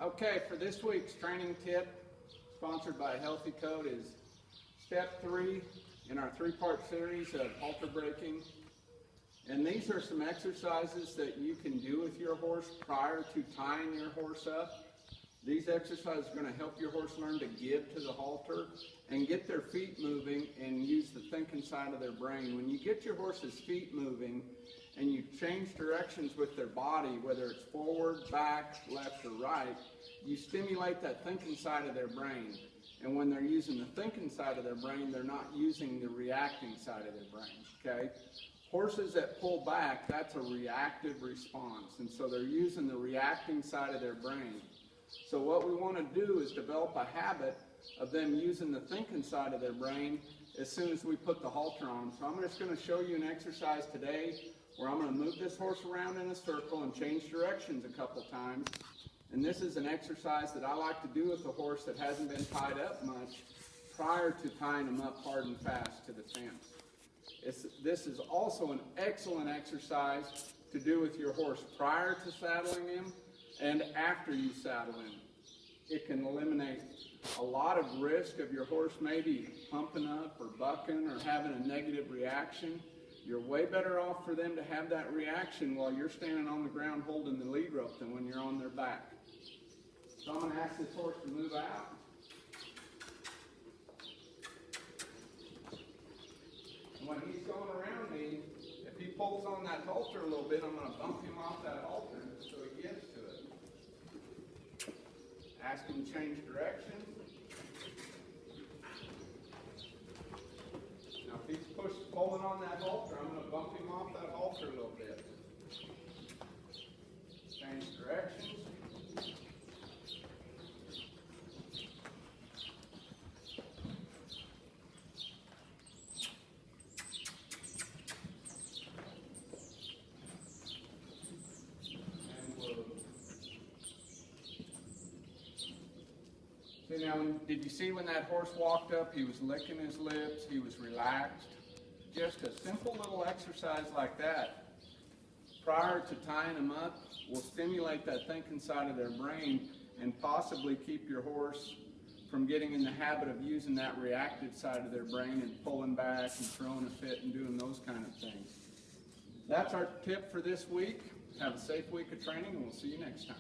Okay, for this week's training tip, sponsored by Healthy Code, is step 3 in our 3-part series of halter braking. And these are some exercises that you can do with your horse prior to tying your horse up. These exercises are going to help your horse learn to give to the halter and get their feet moving and use the thinking side of their brain. When you get your horse's feet moving and you change directions with their body, whether it's forward, back, left, or right, you stimulate that thinking side of their brain. And when they're using the thinking side of their brain, they're not using the reacting side of their brain, okay? Horses that pull back, that's a reactive response, and so they're using the reacting side of their brain. So what we want to do is develop a habit of them using the thinking side of their brain as soon as we put the halter on. So I'm just going to show you an exercise today where I'm going to move this horse around in a circle and change directions a couple times. And this is an exercise that I like to do with a horse that hasn't been tied up much prior to tying him up hard and fast to the fence. This is also an excellent exercise to do with your horse prior to saddling him and after you saddle him. It can eliminate a lot of risk of your horse maybe pumping up or bucking or having a negative reaction. You're way better off for them to have that reaction while you're standing on the ground holding the lead rope than when you're on their back. So I'm going to ask this horse to move out. And when he's going around me, if he pulls on that halter a little bit, I'm going to bump him off that halter so he gets to it. Ask him to change direction. Now if he's pulling on that halter, I'm going to bump him off that halter a little bit. Change directions. See now, did you see when that horse walked up, he was licking his lips, he was relaxed? Just a simple little exercise like that, prior to tying him up, will stimulate that thinking side of their brain and possibly keep your horse from getting in the habit of using that reactive side of their brain and pulling back and throwing a fit and doing those kind of things. That's our tip for this week. Have a safe week of training, and we'll see you next time.